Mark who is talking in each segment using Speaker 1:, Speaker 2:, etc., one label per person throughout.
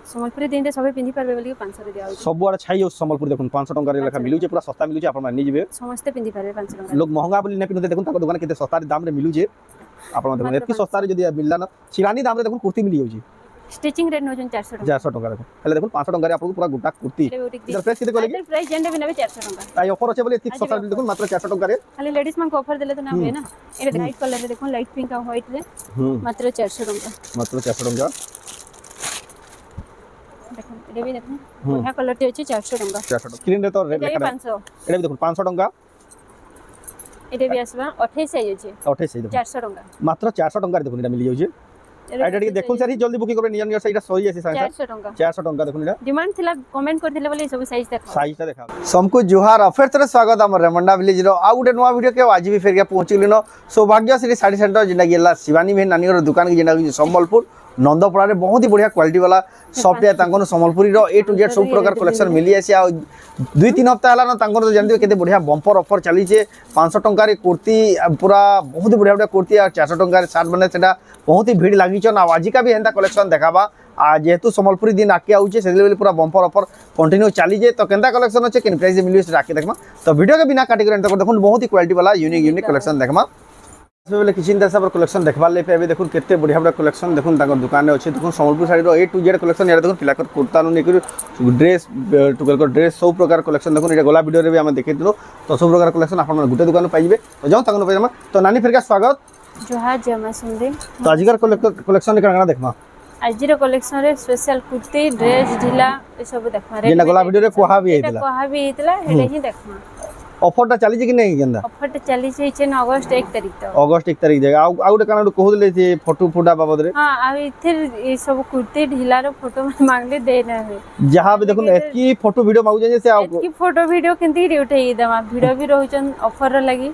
Speaker 1: संबलपुरी दिन रे सबे पिंधि परबे बोली 500 रे दिया
Speaker 2: सब आड़ छाई संबलपुर देखुन 500 टंका रे लेखा मिलुचे पूरा सस्ता मिलुचे आपण माने जिवे
Speaker 1: समस्त पिंधि परबे 500 टंका
Speaker 2: लोग महंगा बोली नै पिनते देखुन ताको दुकान केते सस्ता दाम रे मिलुचे आपण देखुन एतकी सस्ता रे जदी मिलला ना शिरानी दाम रे देखुन कुर्ती मिली जाउची
Speaker 1: स्टिचिंग रेट नोजन 400
Speaker 2: टंका देखुन हेले देखुन 500 टंका रे आपको पूरा गुटा कुर्ती इधर प्राइस केते कोले
Speaker 1: प्राइस जेंडे भी नेबे 400 टंका
Speaker 2: ताई ऑफर अछि बोली एतकी सस्ता देखुन मात्र 400 टंका रे
Speaker 1: खाली लेडीज मन को ऑफर देले तो ना होय ना ए लाइट कलर रे देखुन लाइट पिंक और व्हाइट रे मात्र 400 टंका
Speaker 2: मात्र 400 टंका
Speaker 1: देखुन ए भी देखुन बढ़िया कलर टे अछि 400 टंका
Speaker 2: 400 स्क्रीन रे तो रेट लेखा
Speaker 1: 500
Speaker 2: एडे भी देखुन 500 टंका
Speaker 1: एडे भी आसबा 28 साइज अछि
Speaker 2: 28 साइज
Speaker 1: 400 टंका
Speaker 2: मात्र 400 टंका रे देखुन एटा मिली जाउची एटा टिके देखुन सर जल्दी बुकिंग करबे नियन साइड सही अछि
Speaker 1: 400 टंका
Speaker 2: 400 टंका देखुन एटा
Speaker 1: डिमांड थिला कमेंट कर दिले बोले सब साइज देखा
Speaker 2: साइज ता देखा समको जुहार अफेर तरह स्वागत हमर रेमंडा विलेज रो आ गुटे नवा वीडियो के आज भी फेर के पहुंच गेलिनो सौभाग्य श्री साड़ी सेंटर जिना गेला शिवानी बहन नानी रो दुकान के जिना संबलपुर नंदपड़ा रे बहुत ही बढ़िया क्वालिटी वाला सॉफ्ट है तांको संबलपुरी रो ए टू जेड सब प्रकार कलेक्शन मिली आसी आ 2-3 हफ्ता हला न तांको तो जानते केते बढ़िया बम्पर ऑफर चली जे 500 टंका रे कुर्ती पूरा बहुत बढ़िया बढ़िया कुर्ती आ 400 टंका रे शर्ट बने सेटा बहुत ही भीड़ लागि छन आ आज का भी एंता कलेक्शन देखाबा आ जेहेतु संबलपुरी दिन आके आउचे से लेवल पूरा बम्पर ऑफर कंटिन्यू चली जे तो केंता कलेक्शन अच्छे केन प्राइस मिली से राखे देखमा तो वीडियो के बिना काटी कर देखुन बहुत ही क्वालिटी वाला यूनिक कलेक्शन देखमा बेले किचन दे सब कलेक्शन देखबार ले पे देखुन केते बढ़िया बढ़िया कलेक्शन देखुन ताको दुकान रे अछि देखुन संबलपुर साड़ी रो ए टू जेड कलेक्शन यार देखुन पिलाकर कुर्ता नु नेकर ड्रेस टुकल को ड्रेस सब प्रकार कलेक्शन देखुन एटा गोला वीडियो रे भी हम देखैतलो तो सब प्रकार कलेक्शन आपन गुटे दुकान पाइबे तो जाऊ ताको पाइबे तो नानी फिर का स्वागत
Speaker 1: जोहार जमा सुनदे
Speaker 2: तो आजिकर कलेक्शन काना देखमा
Speaker 1: आजिर कलेक्शन रे स्पेशल कुर्ती ड्रेस ढिला ए सब देखमा रे
Speaker 2: जेना गोला वीडियो रे कोहा भी हेतला
Speaker 1: कोहा भी हेतला हेले ही देखमा
Speaker 2: ऑफर ता चली जे कि नहीं गेंदा
Speaker 1: ऑफर ता चली छै अगस्त 1 तारीख तक
Speaker 2: अगस्त 1 तारीख जागा आ गुटे काना कहू देले जे फोटो फुटा बाबद रे
Speaker 1: हां आ इथिर ए सब कुर्ती ढिला रो फोटो मांगले दे ना है
Speaker 2: जहां भी देखुन एतकी फोटो वीडियो मागु जे से
Speaker 1: एतकी फोटो वीडियो केंती रे उठै दमा वीडियो भी रहउचन ऑफर रे लागि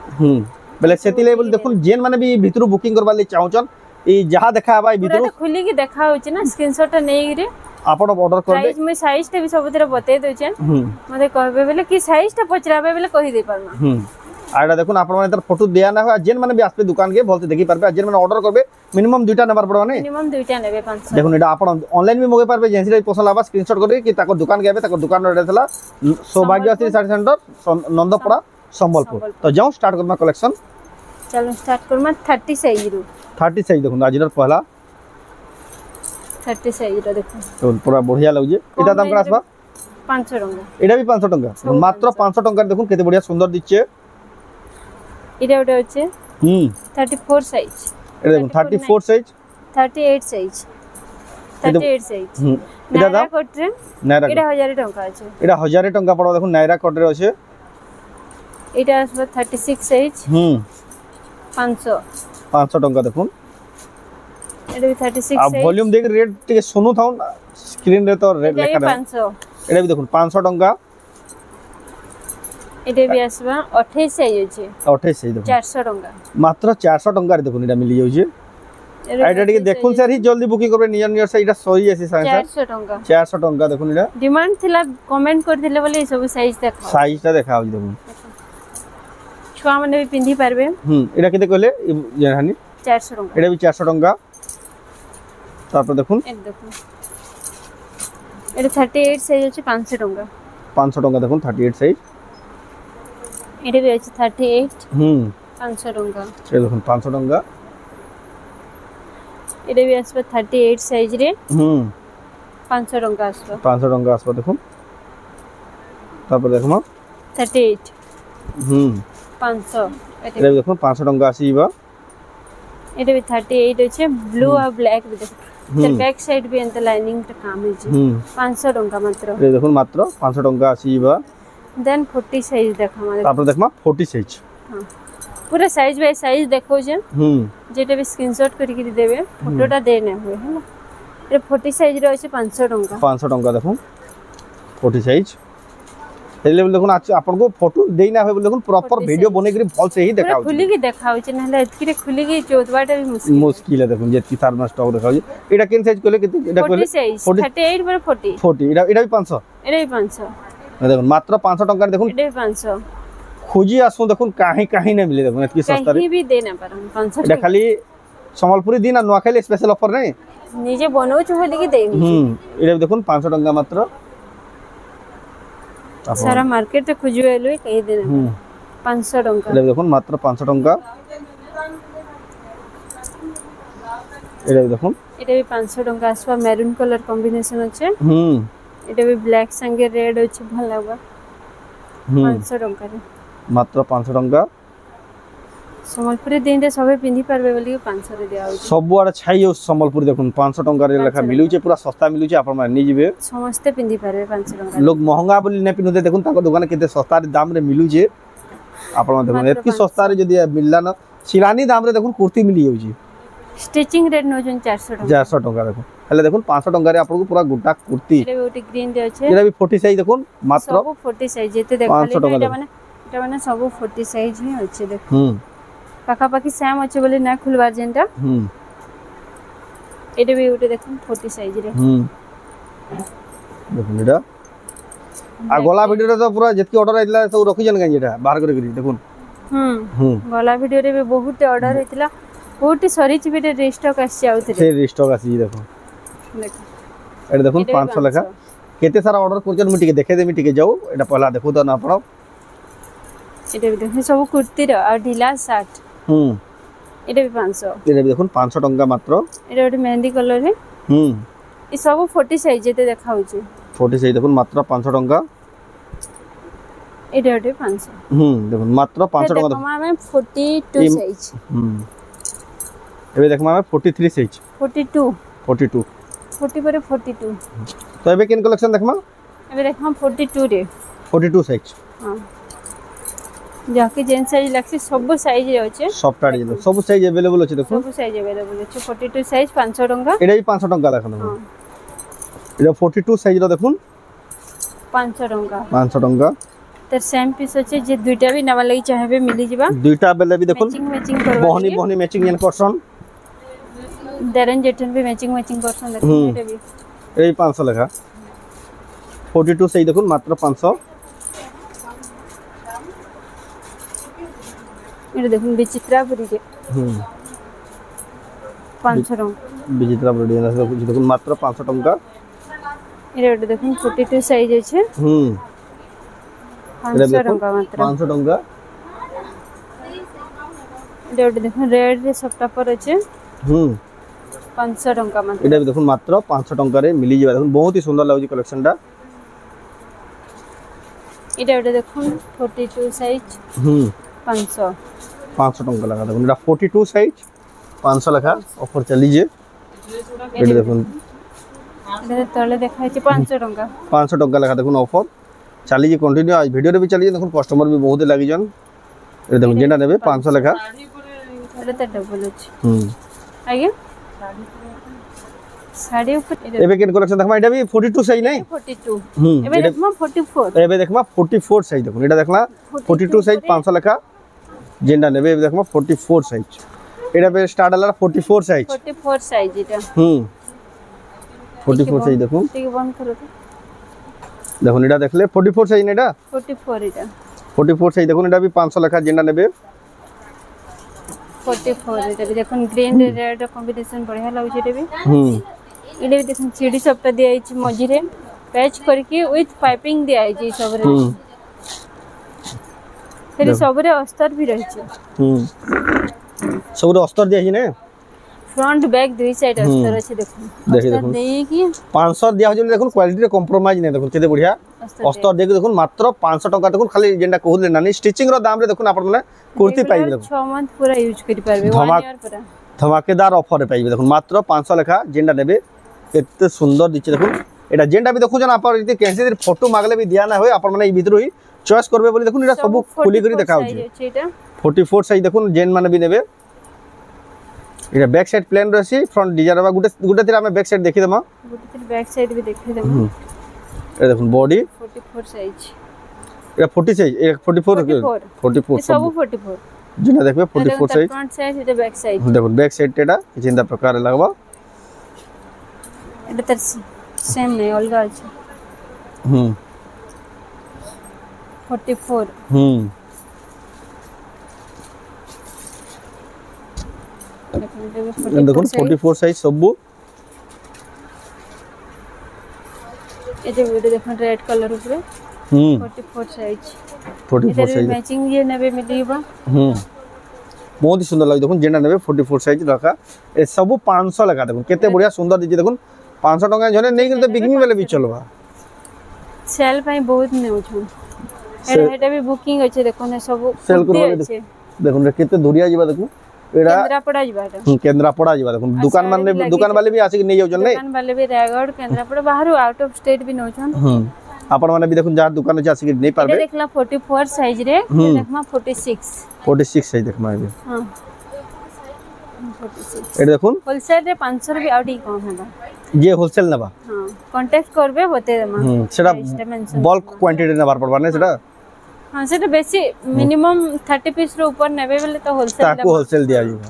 Speaker 2: बेले सेति लेवल देखुन जेन माने भी भितरु बुकिंग करबा ले चाहउचन ई जहां देखा बा भितरु
Speaker 1: खुली की देखा होची ना स्क्रीनशॉट नै रे
Speaker 2: आपण ऑर्डर कर दे
Speaker 1: साइज में साइज ते भी सब तेरे बते दोचे मते कहबे बेले की साइज ता पचराबे बेले कहि दे परना
Speaker 2: आडा देखुन आपण माने तर फोटो दिया ना हो जेन माने भी आसबे दुकान के भलते देखि परबे जेन माने ऑर्डर करबे मिनिमम 2टा नंबर पड़ो ने
Speaker 1: मिनिमम 2टा नेबे 500
Speaker 2: देखुन एटा आपण ऑनलाइन भी मगे परबे जेन से पसंद आबा स्क्रीनशॉट करके कि ताको दुकान के आबे ताको दुकान रे देला सौभाग्य श्री साड़ी सेंटर नंदपड़ा संबलपुर तो जाऊ स्टार्ट करना कलेक्शन
Speaker 1: चलो स्टार्ट करमा 30 साइज रो
Speaker 2: 30 साइज देखुन आजिर पहला
Speaker 1: 30 साइज रो देखो
Speaker 2: तो पूरा बढ़िया लागजे एटा दाम का आसबा
Speaker 1: 500 टंका
Speaker 2: एटा भी 500 टंका मात्र 500 टंका देखुन केते बढ़िया सुंदर दिछे
Speaker 1: एटा ओटा होचे 34 साइज
Speaker 2: एटा देखुन 34 साइज
Speaker 1: 38 साइज 38 साइज
Speaker 2: एटा दाम
Speaker 1: कोट रे
Speaker 2: नायरा
Speaker 1: एटा 1000 टंका আছে
Speaker 2: एटा 1000 टंका पड़ो देखुन नायरा कोट रे আছে
Speaker 1: एटा आसबा 36 साइज 500
Speaker 2: टंका देखुन
Speaker 1: एटा भी 36
Speaker 2: आ
Speaker 1: साइज
Speaker 2: वॉल्यूम देख रेट टिके सुनु थाउन स्क्रीन रे तो रेट लेखा रे
Speaker 1: 500
Speaker 2: एटा भी देखुन 500 टंका
Speaker 1: एटा भी आसबा 28 साइज अछि
Speaker 2: 28 साइज देखुन
Speaker 1: 400 टंका
Speaker 2: मात्र 400 टंका रे देखुन एटा मिली जाउ जे एटा टिके देखुन सर ही जल्दी बुकिंग करबे नियर से एटा सही अछि साइज
Speaker 1: 400 टंका
Speaker 2: 400 टंका देखुन एटा
Speaker 1: डिमांड थिला कमेंट कर दिले बोले सब साइज देखा
Speaker 2: साइज ता देखाउ देखुन
Speaker 1: छुआ माने भी पिंधि पारबे
Speaker 2: एटा केते कहले जेहानी
Speaker 1: 400 टंका
Speaker 2: एटा भी 400 टंका तापर देखुन
Speaker 1: ए देखुन एटा 38 साइज अछि 500 टंका
Speaker 2: 500 टंका देखुन 38 साइज
Speaker 1: एटा भी अछि 38 500 टंका
Speaker 2: ए देखुन 500 टंका
Speaker 1: एटा भी आसबा 38 साइज रे 500 टंका आसबा
Speaker 2: 500 टंका आसबा देखुन तापर देखमा
Speaker 1: 38 500
Speaker 2: एटा देखुन 500 टंका आसीबा
Speaker 1: एटा भी 38 अछि ब्लू और ब्लैक भी देखो तर बैक साइड भी एंत लाइनिंग त काम अछि 500 टंका मात्र
Speaker 2: ए देखुन मात्र 500 टंका आसीबा
Speaker 1: देन 40 साइज देखा माने
Speaker 2: तापर देखमा 40 साइज
Speaker 1: हां पूरा साइज बाय साइज देखो जे जेटा भी स्क्रीनशॉट करि के देबे फोटोटा दे ना होय है ना ए 40 साइज रे अछि 500 टंका
Speaker 2: 500 टंका देखुन 40 साइज ए लेवल देखुन आपन को फोटो देना होय देखुन प्रॉपर वीडियो बने के भल से ही देखाउ
Speaker 1: खुली के देखाउ छै नहले एतकी रे खुली के चोदवाटा भी
Speaker 2: मुश्किल है देखुन जेती थार्मल स्टॉक देखाउ एटा केन साइज कोले केते एटा कोले
Speaker 1: 38 पर 40
Speaker 2: एटा भी 500
Speaker 1: एटा भी 500
Speaker 2: देखुन मात्र 500 टंका देखुन
Speaker 1: एटा भी 500
Speaker 2: खोजी आसु देखुन काहे नै मिले देखुन एतकी सस्ता रे
Speaker 1: कहीं भी देना पर 500
Speaker 2: एटा खाली संबलपुरी दिन आ नोआखाली स्पेशल ऑफर नै
Speaker 1: নিজে বনাউଛୁ ବୋଲି କି দেই
Speaker 2: এটা দেখুন 500 টাকা মাত্র
Speaker 1: সারা মার্কেটে খুঁজবে লই কই দেন 500 টাকা
Speaker 2: এটা দেখুন মাত্র 500 টাকা এটা দেখুন
Speaker 1: এটা भी 500 টাকা আসবা মেরুন কালার কম্বিনেশন আছে এটা भी ব্ল্যাক সঙ্গে রেড আছে ভাল লাগবা 500 টাকা
Speaker 2: মাত্র 500 টাকা
Speaker 1: সম্বলপুরে দিনতে সবে পিন্ধি পারবে বলি 500 রে দেয়া হচ্ছে
Speaker 2: ସବୁଆଡେ ଛାଇ ଅଛି ସମ୍ବଲପୁରୀ ଦେଖୁন 500 ଟଙ୍କାରେ ଲେଖା ମିଲୁଛି ପୁରା ଶସ୍ତା ମିଲୁଛି ଆପଣ ମାନେ ନେଇଯିବେ
Speaker 1: ସମସ୍ତେ ପିନ୍ଧି ପାରବେ 500 ଟଙ୍କା
Speaker 2: ଲୋକ ମହଙ୍ଗା ବୋଲି ନେ ପିନ୍ଧୁତେ ଦେଖୁନ ତାଙ୍କ ଦୋକାନ କେତେ ଶସ୍ତାରେ ଦାମରେ ମିଲୁଛି ଆପଣ ଦେଖୁନ ଏତକି ଶସ୍ତାରେ ଯଦି ମିଲଲା ନା ଶିରାନୀ ଦାମରେ ଦେଖୁନ କୁର୍ତି ମିଲି ଯାଉଛି
Speaker 1: स्टिचिंग रेट नो जन 400 टका
Speaker 2: 400 टका देखो हेले देखुन 500 टका रे आपको पूरा गुड्डा कुर्ती
Speaker 1: एरे ओटी ग्रीन दे अछि
Speaker 2: एरा भी 40 साइज देखुन मात्र
Speaker 1: सब 40 साइज जेते देखाली एटा माने सब 40 साइज ही अछि देख पाका पाकी सेम अछि बोले ना खुलवार जेंटा एटा भी ओटे देखुन 40 साइज रे
Speaker 2: देखुन एटा आ गोला वीडियो रे तो पूरा जेतकी ऑर्डर आइतला सब रखि जन गई एटा बाहर करे देखुन
Speaker 1: गोला वीडियो रे भी बहुत ऑर्डर आइतला बहुत सरी चिबिटे रिस्टॉक आसी आउथे
Speaker 2: से रिस्टॉक आसी देखो एटा देखुन 500 लेखा केते सारा ऑर्डर करजन मि टिके देखे दे मि टिके जाऊ एटा पहला देखो तो ना आपण
Speaker 1: एटा भी देखो सब कुर्ती रो आ ढीला शर्ट एटा भी 500
Speaker 2: एटा भी देखुन 500 टका मात्र
Speaker 1: एटा ओटे मेहंदी कलर रे ई सब 40 साइज जेते देखाउ छी
Speaker 2: 40 साइज देखुन मात्र 500 टका
Speaker 1: एटा ओटे 500
Speaker 2: देखुन मात्र 500 टका
Speaker 1: देखो हमें 42 साइज
Speaker 2: एबे देखमा 43 साइज
Speaker 1: 42
Speaker 2: 42
Speaker 1: 40 पर 42
Speaker 2: तो एबे किन कलेक्शन देखमा
Speaker 1: एबे देखमा 42 रे
Speaker 2: 42 साइज
Speaker 1: हां जाके जेन साइज लागसी सब साइज रे अछि
Speaker 2: सब टाडी सब साइज अवेलेबल अछि देखो
Speaker 1: सब साइज अवेलेबल अछि 42 साइज 500 टका
Speaker 2: एडा भी 500 टका देखन एडा 42 साइज रो देखुन
Speaker 1: 500 टका
Speaker 2: 500 टका
Speaker 1: तर सेम पीस अछि जे दुईटा भी नवा लई चाहेबे मिली जिबा
Speaker 2: दुईटा बेले भी देखुन
Speaker 1: मैचिंग करबा
Speaker 2: बहनी मैचिंग जन करसन
Speaker 1: दरन जेठन भी मैचिंग करसन देखो एटा भी
Speaker 2: ए 500 लेखा 42 साइज देखुन मात्र 500
Speaker 1: एटा देखुन विचित्रापुरी के 500 टका
Speaker 2: विचित्रापुरी देखुन मात्र 500 टका
Speaker 1: एटा देखुन 42 साइज अछि 500 टका मात्र
Speaker 2: 500 टका
Speaker 1: एटा देखुन रेड रे सप्ता पर अछि 500 टका मात्र
Speaker 2: एटा भी देखुन मात्र 500 टका रे मिली जेबा देखुन बहुत ही सुंदर लागै कलेक्शन टा
Speaker 1: एटा देखुन 42 साइज 500
Speaker 2: टका लगा देखुन एटा 42 साइज 500 लगा ऑफर चली जे एटा देखुन
Speaker 1: एटा तले देखाइ छै 500 टका
Speaker 2: 500 टका लगा देखुन ऑफर चली जे कंटिन्यू आज वीडियो रे भी चली जे देखुन कस्टमर भी बहुत लागि जन एटा देखुन जेना नेबे 500 लगा
Speaker 1: एटा त डबल अछि आगे साड़ी ऊपर
Speaker 2: एबे केन कलेक्शन देखमा एटा भी 42 साइज नै
Speaker 1: 42 एबे देखमा 44
Speaker 2: एबे देखमा 44 साइज देखुन एटा देखला 42 साइज 500 लगा जेंडा नेबे एबे देखमा 44 साइज एटा पे स्टार्ट हला 44 साइज एटा 44 साइज देखुन
Speaker 1: ठीक बंद करो तो
Speaker 2: देखुन एटा देखले 44 साइज नेटा 44 साइज देखुन एटा भी 500 लखा जेंडा नेबे
Speaker 1: 44 एटा भी देखुन ग्रीन रेड कॉम्बिनेशन बढ़िया लागै एटा भी एटा भी देखुन सीडी सबटा दिया अछि मझी रे पैच करके विथ पाइपिंग दिया अछि सब रे फिर सब रे अस्तर भी रहै छै
Speaker 2: सब रे अस्तर दिया अछि ने
Speaker 1: फ्रंट बैक दुई साइड अस्तर अछि देखुन अस्तर देई कि
Speaker 2: 500 दिया हो देखुन क्वालिटी रे कंप्रोमाइज नै देखुन केते बढ़िया अस्तर देख देखुन मात्र 500 टका देखुन खाली जेंडा कहले नानी स्टिचिंग रो दाम रे देखुन आपन माने कुर्ती पाइबे देखुन
Speaker 1: 6 मंथ पूरा यूज करि पारबे 1 ईयर पूरा
Speaker 2: धमाकेदार ऑफर रे पाइबे देखुन मात्र 500 लेखा जेंडा नेबे केते सुंदर दिचे देखुन एटा जेंडा भी देखु जन आपन यदि कैसे फोटो मागले भी दिया ना होय आपन माने ई भीतर ही चॉइस करबे बोली देखुन एटा सब खुली करी देखाउ छै 44 साइज देखुन जेन माने भी नेबे एटा बैक साइड प्लेन रहसी फ्रंट डिजाइन बा गुटे तीर हमें बैक साइड देखि देमा
Speaker 1: गुटे तीर बैक साइड भी देखि देमा
Speaker 2: ए देखुन बॉडी
Speaker 1: 44 साइज
Speaker 2: एटा 40 साइज 44
Speaker 1: सब 44
Speaker 2: जेना देखबे 44 साइज
Speaker 1: फ्रंट साइड एटा बैक साइड
Speaker 2: देखुन बैक साइड एटा जिंदा प्रकार लागबा
Speaker 1: एटा तर सेम नै अलगा अछि 44
Speaker 2: देखुन 44 साइज सब
Speaker 1: ए जे वीडियो देखन रेड कलर ऊपर 44 साइज
Speaker 2: 44 साइज
Speaker 1: मैचिंग ये नेबे मिलीबा
Speaker 2: बहुत ही सुंदर लगे देखो जेना नेबे 44 साइज रखा ए सब 500 लगा देखो केते बढ़िया सुंदर दिजे देखो 500 टका जने नै कि बिकमी वाले भी चलबा
Speaker 1: सेल पई बहुत नेउ छु एटा भी बुकिंग अछि देखो ने सब
Speaker 2: सेल कर देखो केते दूरिया जीवा देखो एडा
Speaker 1: केंद्रापड़ा जीवा
Speaker 2: केंद्रापड़ा जीवा देखो दुकान वाले भी आसी नै जाउछन नै
Speaker 1: दुकान वाले भी रायगढ़ केंद्रापड़ा बाहर आउट ऑफ स्टेट भी नउछन
Speaker 2: आपण माने भी देखो जा दुकान से आसी नै पारबे
Speaker 1: देखला 44 साइज रे देखमा 46
Speaker 2: साइज देखमा है
Speaker 1: हां 46
Speaker 2: एटा देखो
Speaker 1: होलसेल रे 500 भी आउट ही कम हैबा
Speaker 2: ये होलसेल नबा
Speaker 1: हां कांटेक्ट करबे बते देमा
Speaker 2: सेटा बल्क क्वांटिटी नबार पड़बा नै सेटा
Speaker 1: हां सेटा बेसी मिनिमम 30 पीस रो ऊपर नेबे बेले तो होलसेल
Speaker 2: ताको होलसेल दिया जीवा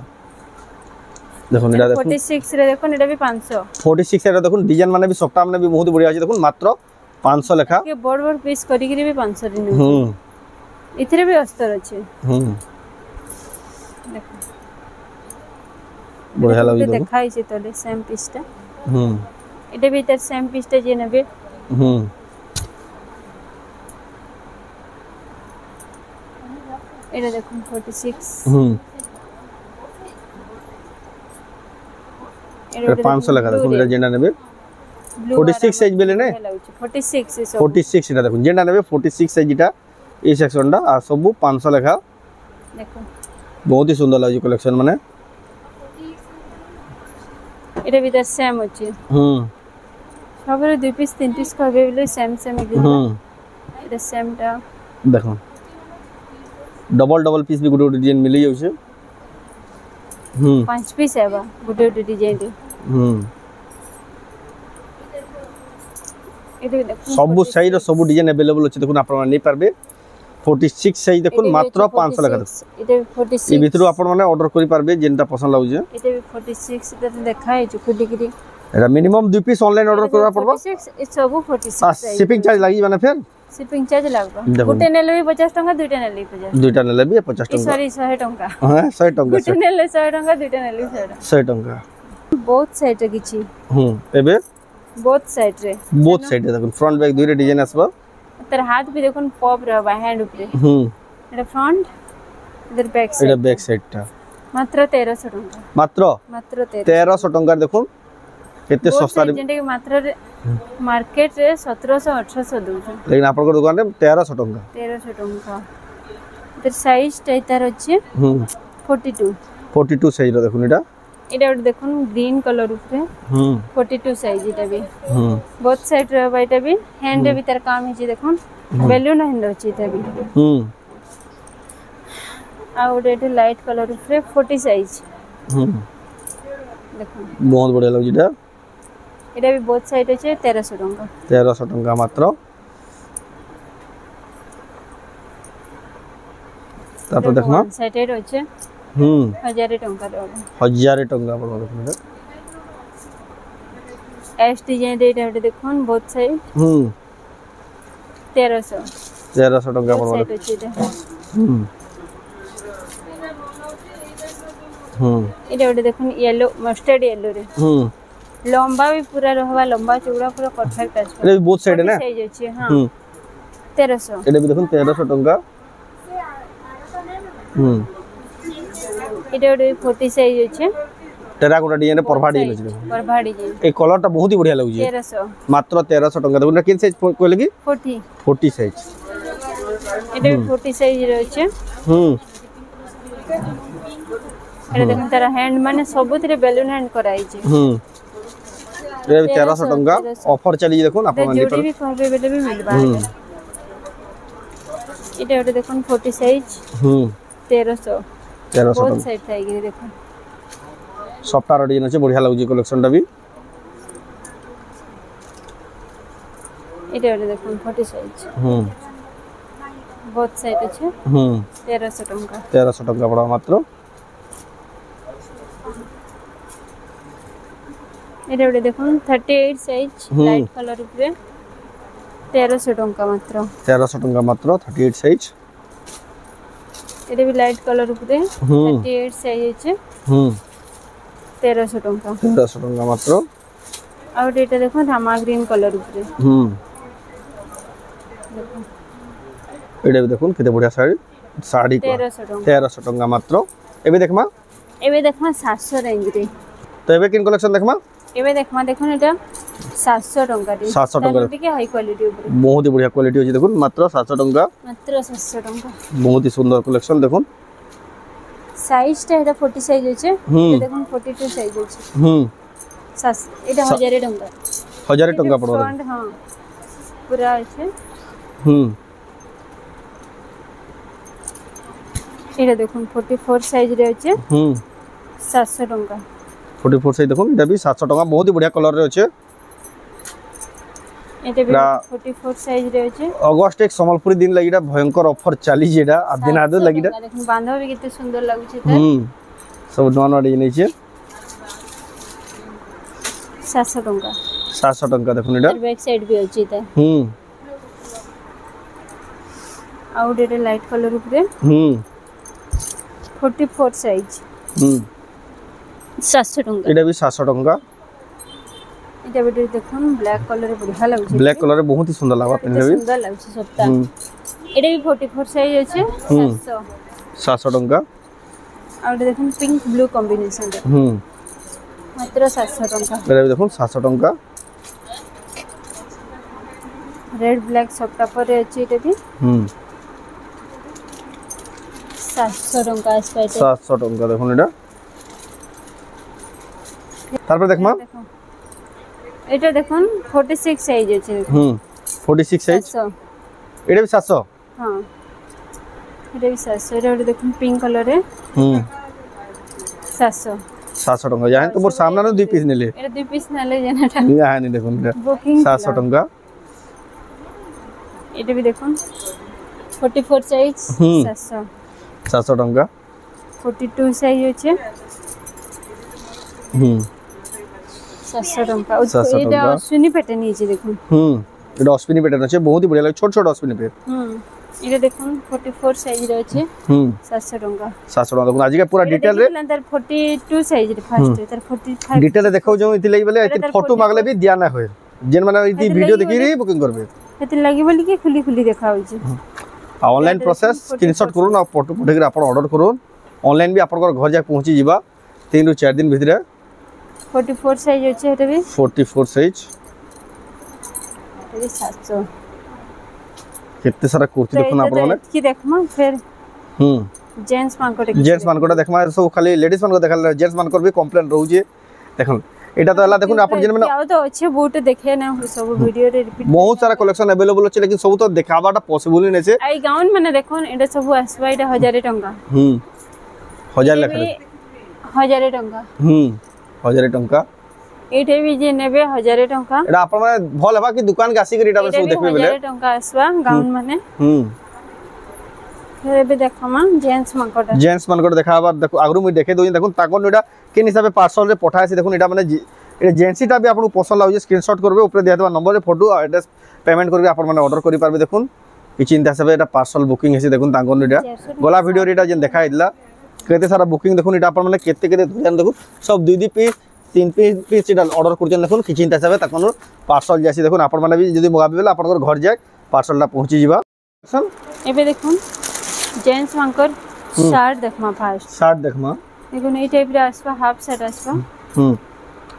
Speaker 2: देखो एटा देखो
Speaker 1: 46 रे देखो एटा भी 500
Speaker 2: 46 एटा देखो डिजाइन माने भी सफ्टा माने भी बहुत बढ़िया अछि देखो मात्र 500 लेखा
Speaker 1: के बड़ पीस करी के भी 500 दिन इथरे भी अस्तर अछि देखो
Speaker 2: बढ़िया लागै
Speaker 1: देखाई छै तले सेम पीसटा एटा भी तर सेम पीसटा जे नेबे एटा देखो 46
Speaker 2: एटा 500 लगा देखो एटा जेना नेबे 46 साइज बेले ने
Speaker 1: 46 is
Speaker 2: 46 एटा देखो जेना नेबे 46 साइज इटा ए सेक्शन डा आ सब 500 लेखा
Speaker 1: देखो
Speaker 2: बहुत ही सुंदर लागै कलेक्शन माने
Speaker 1: एटा भी द सेम अछि सबरे 2 पीस 3 पीस करबे बेले सेम एटा सेम टा
Speaker 2: देखो डबल पीस भी गुड डिजाइन मिली जाउ छै
Speaker 1: 5 पीस हेबा गुड डिजाइन रे
Speaker 2: सब साइज सब डिजाइन अवेलेबल अछि देखो आपण नै पारबे 46 साइज देखो मात्र 500 लगा
Speaker 1: एटा 46
Speaker 2: ई भितरु आपण माने ऑर्डर करि पारबे जेनटा पसंद लागु जे
Speaker 1: एटा भी 46 एटा देखाय छै खुली गिरी
Speaker 2: एटा मिनिमम 2 पीस ऑनलाइन ऑर्डर करबा पड़बा
Speaker 1: 46 ई सब 46
Speaker 2: शिपिंग चार्ज लागि माने फिर
Speaker 1: शिपिंग चार्ज लागबा गुटे नेले भी 50 टका दुइटा नेले 50
Speaker 2: दुइटा नेले भी 50 टका
Speaker 1: सॉरी 100 टका
Speaker 2: हां 100 टका
Speaker 1: गुटे नेले 100 टका दुइटा नेले
Speaker 2: 100 टका
Speaker 1: बहुत साइड रे किछि
Speaker 2: एबे
Speaker 1: बोथ साइड रे
Speaker 2: देखो फ्रंट बैक दुइरे डिजाइन आसबा
Speaker 1: तर हाथ भी देखो पॉप रहबा हैंड ऊपर एटा फ्रंट इधर बैक साइड
Speaker 2: ता
Speaker 1: मात्र 1300 टका
Speaker 2: मात्र 1300 टका देखो केते सस्ता रे
Speaker 1: जेंटे मात्र मार्केट रे 1700 1800 दउ
Speaker 2: लेकिन आपन दुकान रे 1300
Speaker 1: टका इधर साइज टाइटर अछि 42
Speaker 2: साइज रो देखो
Speaker 1: एटा देखो ग्रीन कलर ऊपर 42 साइज एटा भी बोथ साइड रे बाइटा भी हैंड भी तर काम है देखो बैलून हैंड अछि एटा भी आ एटा लाइट कलर ऊपर 40 साइज देखो
Speaker 2: बहुत बढ़िया लागै एटा
Speaker 1: एटा भी बोथ साइड अछि 1300
Speaker 2: टका मात्र तापर देखमा
Speaker 1: साइड अछि 1000 टका देबा
Speaker 2: 1000 टका पड़बा देखो
Speaker 1: एस डिजाइन रेट देखो बोथ साइड 1300
Speaker 2: टका पड़बा
Speaker 1: एटा देखो येलो मस्टर्ड येलो रे लंबा भी पूरा रहबा लंबा चौड़ा पूरा परफेक्ट अछि
Speaker 2: एटा बोथ साइड है ना
Speaker 1: साइज अछि हां 1300
Speaker 2: एटा भी देखो 1300 टका
Speaker 1: एटा 40 साइज अछि
Speaker 2: टेराकोटा डिजाइन परभा डिजाइन ए कलर ता बहुत ही बढ़िया लागु जे
Speaker 1: 1300
Speaker 2: मात्र 1300 टका देखो किन साइज कोले की 40 साइज
Speaker 1: एटा 40 साइज रे अछि एटा देखन तारा हैंड माने सबुतरे बैलून हैंड कराई छै
Speaker 2: ए 1300 टका ऑफर चली देखो आपण माने
Speaker 1: जोड़ी भी कहबे बेले भी मिलबा एटा देखन 40 साइज 1300 बहुत साइड थाई देखो
Speaker 2: सॉफ्टवेयर डिजाइन আছে बढ़िया लागु जे कलेक्शन टा भी
Speaker 1: एटा देखो 40 साइज बहुत साइड আছে 1300
Speaker 2: टका पड़ा मात्र
Speaker 1: एटा देखो 38 साइज लाइट कलर ऊपर 1300 टका मात्र
Speaker 2: 38 साइज
Speaker 1: एटा भी लाइट कलर ऊपर 38 साइज আছে 1300 टका
Speaker 2: मात्र
Speaker 1: और एटा देखो रामा ग्रीन कलर ऊपर
Speaker 2: एटा भी देखो केते बढ़िया साड़ी साड़ी को 1300 टंका मात्र एबे देखमा
Speaker 1: 700 रेंज रे
Speaker 2: तो एबे किन कलेक्शन देखमा
Speaker 1: एबे देखमा देखो एटा 700 टंका रे
Speaker 2: 700 टंका
Speaker 1: के हाई क्वालिटी ऊपर
Speaker 2: बहुत ही बढ़िया क्वालिटी होची देखो मात्र 700 टंका
Speaker 1: मात्र 700 टंका
Speaker 2: बहुत ही सुंदर कलेक्शन देखो
Speaker 1: साइज टा एटा 40 साइज होचे ये देखो 42 साइज होचे एटा 1000 टंका
Speaker 2: 1000 टंका पड़ो
Speaker 1: हां पूरा আছে এটা দেখুন 44 সাইজ রে আছে 700 টাকা
Speaker 2: 44 সাইজ দেখুন এটা भी 700 টাকা बहुत ही बढ़िया कलर रे আছে
Speaker 1: এটা भी 44 সাইজ রে আছে
Speaker 2: अगस्त एक संबलपुरी दिन लागि এটা भयंकर ऑफर चाली जेडा दिन आदे लागि এটা
Speaker 1: দেখুন বাঁধা भी कितने सुंदर लागुছে ता
Speaker 2: सब नवा नवा डिजाइन छै
Speaker 1: 700 টাকা
Speaker 2: 700 টাকা দেখুন এটা
Speaker 1: बैक साइड भी अछि ता आउट एटा लाइट कलर ऊपर 44 साइज 700 टंका
Speaker 2: এটা भी 700 टंका
Speaker 1: এটা ভিতরে দেখুন ব্ল্যাক কালারে बढ़िया लागुছে
Speaker 2: ब्लैक कलर बहुत ही सुंदर लागबा पिनले भी
Speaker 1: सुंदर लागुছে সবটা এটা भी 44 সাইজ আছে
Speaker 2: 700 टंका
Speaker 1: আর এটা দেখুন পিঙ্ক ব্লু কম্বিনেশন মাত্র 700 টাকা
Speaker 2: এটা भी দেখুন 700 टंका
Speaker 1: रेड ब्लैक सबटा परे আছে এটা भी 700 টাকা আসবে
Speaker 2: 700 টাকা দেখুন এটা তারপর দেখমা
Speaker 1: এটা দেখুন 46 সাইজ আছে
Speaker 2: 46 সাইজ এটা भी 700
Speaker 1: हां এটা भी 700 এটা দেখুন পিঙ্ক কালারে 700
Speaker 2: টাকা জানেন তো মোর সামনে না দুই পিস নিলে
Speaker 1: এটা দুই পিস নিলে জানাটা
Speaker 2: হ্যাঁ নি দেখুন এটা
Speaker 1: বুকিং
Speaker 2: 700 টাকা
Speaker 1: এটা भी দেখুন 44 সাইজ
Speaker 2: 700 টাকা
Speaker 1: 42 সাইজ আছে 700 টাকা এটা অশ্বিনী প্যাটার্ন নিয়েছে দেখুন
Speaker 2: এটা অশ্বিনী প্যাটার্ন আছে বহুত ही बढ़िया লাগে ছোট ছোট অশ্বিনী পেট
Speaker 1: এটা দেখুন 44 সাইজ রে আছে 700 টাকা
Speaker 2: 700 টাকা দেখুন আজকে পুরা ডিটেইল রে
Speaker 1: তার 42 সাইজ রে ফার্স্ট তার 45
Speaker 2: ডিটেইল দেখাও যে ইতি লাগি বলে ইতি ফটো মাগলে भी दिया ना होय जेन माने इति वीडियो देखि रे बुकिंग करबे
Speaker 1: এতে লাগি বলি কি খুলি খুলি দেখা হইছে
Speaker 2: ऑनलाइन प्रोसेस स्क्रीनशॉट करून आ फोटो पठे के आपण ऑर्डर करून ऑनलाइन भी आपण घर जा पहुंची जीवा 3 ରୁ 4 दिन भीतर
Speaker 1: 44 साइज আছে এটা भी
Speaker 2: 44 साइज
Speaker 1: এটা 700
Speaker 2: केते सारा कुर्ती देखुन आपण माने
Speaker 1: की देखमा फिर जेंट्स मानकोटा
Speaker 2: देखमा सब खाली लेडीज मान को देखाल जेंट्स मान को भी कंप्लेंट रहू जे देखन एटा तो हला देखुन आपण जेन माने
Speaker 1: आउ तो अच्छे बूट देखे ना सब वीडियो रे रिपीट
Speaker 2: बहुत सारा कलेक्शन अवेलेबल अछि लेकिन सब तो देखाबाटा पॉसिबल नै छे
Speaker 1: आई गाउन माने देखन एटा सब आसबा एटा 1000 टंका
Speaker 2: 1000 लाख
Speaker 1: 1000 टंका
Speaker 2: 1000 टंका
Speaker 1: एटे भी जे नेबे 1000 टंका
Speaker 2: एटा आपण माने भल हेबा कि दुकान के आसी के एटा सब देखबे बेले
Speaker 1: 1000 टंका आसबा गाउन माने फिर भी देखमा जेंट्स मानकोटा
Speaker 2: देखाबा देखो आगरु मु देखे दोई देखुन ताकोन एटा केन हिसाबे पार्सल रे पठाय से देखुन एटा माने एटा जेंट्सटा भी आपन पसंद लाउ जे स्क्रीनशॉट करबे ऊपर दियातबा नंबर रे फोटो एड्रेस पेमेंट करके आपन माने ऑर्डर करि पारबे देखुन कि चिंता से एटा पार्सल बुकिंग हेसी देखुन ताकोन एटा गोला वीडियो एटा जेन देखाइ दिला केते सारा बुकिंग देखुन एटा आपन माने केते केते ध्यान देखुन सब दुई दुई पीस 3 पीस एटा ऑर्डर करजन देखुन कि चिंता से ताकोन पार्सल जासी देखुन आपन माने भी जदी मगाबे बेला आपन घर जाय पार्सलटा पहुंची जीवा
Speaker 1: एबे देखुन जेंट्स मानकर शर्ट देखमा फास्ट
Speaker 2: शर्ट देखमा
Speaker 1: देखुन ए टाइप रे आसबा हाफ शर्ट आसबा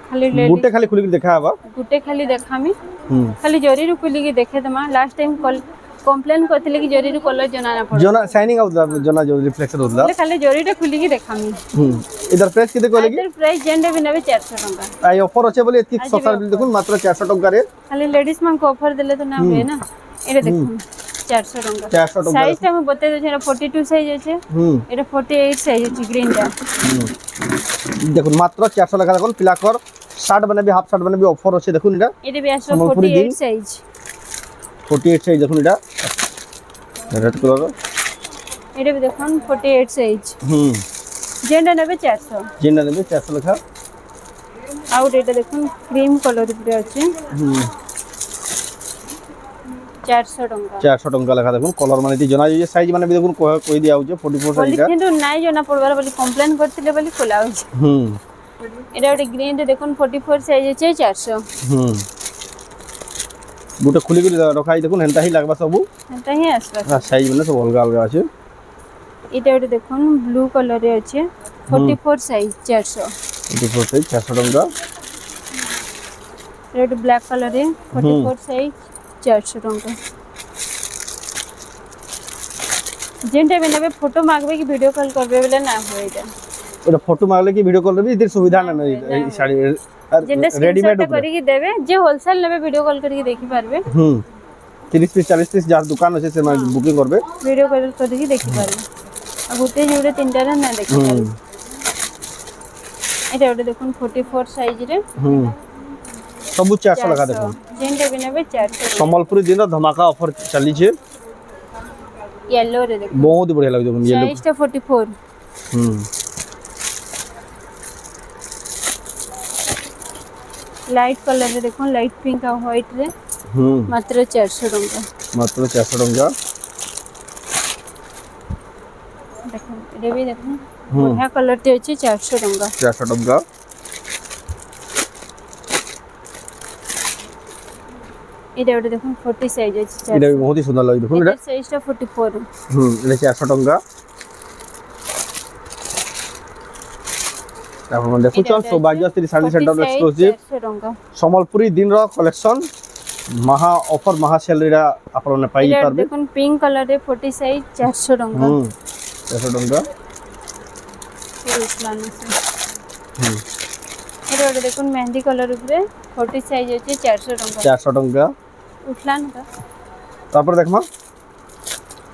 Speaker 1: खाली
Speaker 2: गुटे खाली खुली देखाबा
Speaker 1: गुटे खाली देखामी खाली जरी रु खुली के देखे दमा लास्ट टाइम कंप्लेन करथिले कि जरी रु कलर जना ना पड़
Speaker 2: जना शाइनिंग आउट जना जो रिफ्लेक्शन होतला
Speaker 1: खाली जरी रे खुली के देखामी
Speaker 2: इधर प्राइस किते कहले कि
Speaker 1: इधर प्राइस जेंडे भी नेबे 400 टंका
Speaker 2: आई ऑफर अछि बोले एति सस्ता देखुन मात्र 400 टंका रे
Speaker 1: खाली लेडीज मान को ऑफर देले तो ना होय ना एरे देखुन 400 टंका साइज ता हम बते दे 42 साइज আছে এটা 48 साइज আছে ग्रीन টা
Speaker 2: দেখুন মাত্র 400 টাকা দেখুন পিলাকর শার্ট মানে भी हाफ शार्ट মানে भी ऑफर আছে দেখুন
Speaker 1: এটা भी আসবে 48 সাইজ
Speaker 2: 48 সাইজ দেখুন এটা রেড কালার
Speaker 1: এটা भी দেখুন 48 সাইজ जेंडा নেবে 400 লেখা আউট এটা দেখুন ক্রিম কালার উপরে আছে 400 टंका
Speaker 2: লেখা দেখুন কলর মানে দি জনা যে সাইজ মানে দেখুন কই দিয়া হচ্ছে 44 সাইজ এটা
Speaker 1: কিন্তু নাই জনা পড়বার বলি কমপ্লেন করতিলে বলি কোলা হচ্ছে এটা ওটা গ্রিন রে দেখুন 44 সাইজ আছে 400
Speaker 2: গোটে খুলি করে রখাই দেখুন হেনতা হি লাগবা সবু
Speaker 1: এটা হি আসবা
Speaker 2: সাইজ মানে সব অলগা অলগা আছে
Speaker 1: এটা ওটা দেখুন ব্লু কালার রে আছে 44 সাইজ 400
Speaker 2: 44 সাইজ 400 টাকা
Speaker 1: রেড ব্ল্যাক কালার রে 44 সাইজ 400 টাকা যেটা भी নেবে ফটো মাগবে কি ভিডিও কল করবে বলে না হয় এটা
Speaker 2: ওটা ফটো মাগলে কি ভিডিও কল রে ইদের সুবিধা না এই শাড়ি রেডিমেড
Speaker 1: করি কি দেবে যে হোলসেল নেবে ভিডিও কল করি দেখি পারবে
Speaker 2: 30 পিস 40 পিস যার দোকান আছে সে বুকিং করবে
Speaker 1: ভিডিও কল করি দেখি পারবে আর গোটে জোড়ে তিনটা না দেখি পারবে এটা ওটা দেখুন 44 সাইজ রে
Speaker 2: सब 400 लगा देखो
Speaker 1: जेंटा भी नेबे 400
Speaker 2: संबलपुरी दिन धमाका ऑफर चली छे
Speaker 1: येलो रे देखो
Speaker 2: बहुत बढ़िया लगे देखो येलो
Speaker 1: साइज टा 44 लाइट कलर रे देखो लाइट पिंक और व्हाइट रे मात्र 400 टंका
Speaker 2: मात्र 400 टंका
Speaker 1: देखो ये भी देखो बढ़िया कलर ते अछि 400 टंका
Speaker 2: 400 टंका
Speaker 1: এটা ওটা দেখুন 40 সাইজ আছে
Speaker 2: এটা বহুত সুন্দর লাগে দেখুন এটা
Speaker 1: সাইজটা 44
Speaker 2: এটা 400 টাকা তারপর মানে দেখুন সৌভাগ্যশ্রী শাড়ি সেন্টার এক্সক্লুসিভ
Speaker 1: 400 টাকা
Speaker 2: সম্বলপুরি দিনর কালেকশন মহা অফার মহা সেল রে আপনারা পাই পারবে
Speaker 1: দেখুন পিঙ্ক কালার রে 40 সাইজ 400 টাকা
Speaker 2: 400 টাকা
Speaker 1: এটা ওটা দেখুন মেহেন্দি কালার উপরে 40 সাইজ আছে 400 টাকা
Speaker 2: 400 টাকা
Speaker 1: উঠলান কা
Speaker 2: তারপর দেখমা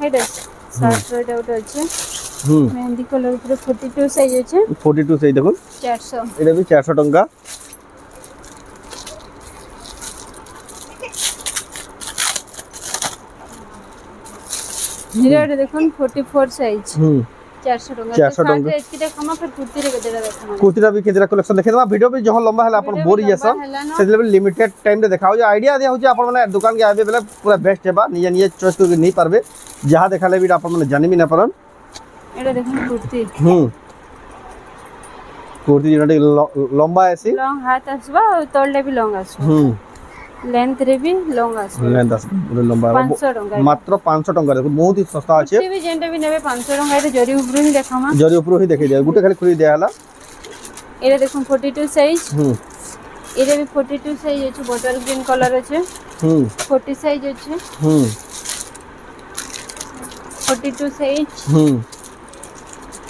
Speaker 1: এটা শার্ট এটা ওটা আছে মেহেন্দি কালার উপরে 42 সাইজ আছে
Speaker 2: 42 সাইজ দেখুন
Speaker 1: 400
Speaker 2: এটা भी 400 টাকা
Speaker 1: এটা দেখুন 44 সাইজ 400 টাকা
Speaker 2: 400 টাকা
Speaker 1: এতকি দেখামা फिर কুর্তি রে কেতেটা দেখামা
Speaker 2: কুর্তিটা भी केतरा कलेक्शन देखे दमा वीडियो भी जहां लंबा है अपन बोरी जैसा से लेवल लिमिटेड टाइम रे देखाओ जे आईडिया दे हो जे अपन माने दुकान के आबे बेले पूरा बेस्ट हेबा निजे निजे चॉइस करके नहीं पारबे जहां देखाले भी अपन माने जानि भी ना परन
Speaker 1: এটা দেখুন কুর্তি
Speaker 2: कुर्ती जेटा लंबा ऐसी
Speaker 1: लॉन्ग हाथ आसबा और तोलले भी लॉन्ग आसबा लेंथ रे भी लॉन्ग आसबा
Speaker 2: लेंथ आस पूरा लंबा
Speaker 1: 500 टंका
Speaker 2: मात्र 500 टंका देखो बहुत ही सस्ता আছে
Speaker 1: भी जेंटा भी नेबे 500 टंका रे जरी उपरो ही देखामा
Speaker 2: जरी उपरो ही देखै दे गुटे खाली खुली दे हला
Speaker 1: एरे देखुन 42 साइज एरे भी 42 साइज আছে বটল গ্রিন কালার আছে 40 সাইজ আছে 42 সাইজ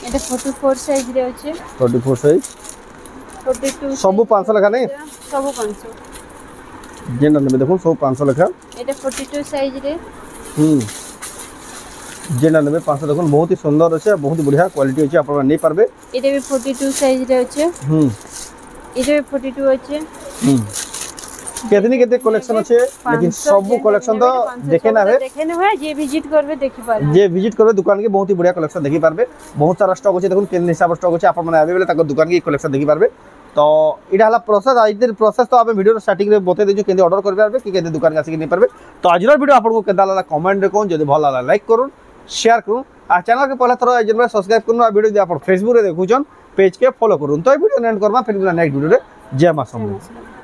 Speaker 1: এটা 44 সাইজ রে আছে
Speaker 2: 44 সাইজ
Speaker 1: 42
Speaker 2: सब 500 লেখা নাই
Speaker 1: सब 500
Speaker 2: जेंडा नेबे देखो सब 500 লেখা
Speaker 1: এটা 42 সাইজ রে
Speaker 2: जेंडा नेबे 500 देखो बहुत ही सुंदर আছে बहुत ही बढ़िया क्वालिटी আছে আপনারা নেই পারবে
Speaker 1: এটা भी 42 সাইজ রে আছে এটা भी 42 আছে
Speaker 2: केतनी केते कलेक्शन আছে लेकिन सब कलेक्शन तो देखे ना है
Speaker 1: जे विजिट करबे देखि पारबे
Speaker 2: जे विजिट करबे दुकान के बहुत ही बढ़िया कलेक्शन देखि पारबे बहुत सारा स्टॉक আছে দেখুন কেন হিসাব স্টক আছে আপনারা अवेलेबल তাক दुकान के कलेक्शन देखि पारबे तो इडा हला प्रोसेस आइदर प्रोसेस तो आपे वीडियो स्टार्टिंग रे बते देजु केंदे ऑर्डर कर पारबे कि केंदे दुकान के आसी नहीं पारबे तो आजर वीडियो आपको केदा लागला कमेंट रे कोन जदी भल लागला लाइक करूँ शेयर करूँ आ चैनल के पहला थरो एजन सब्सक्राइब करूँ आ वीडियो आप फेसबुक रे देखुछन पेज के फॉलो करूँ तो वीडियो एंड करबा फिर नेक्स्ट वीडियो रे जय मां समलेश्वरी।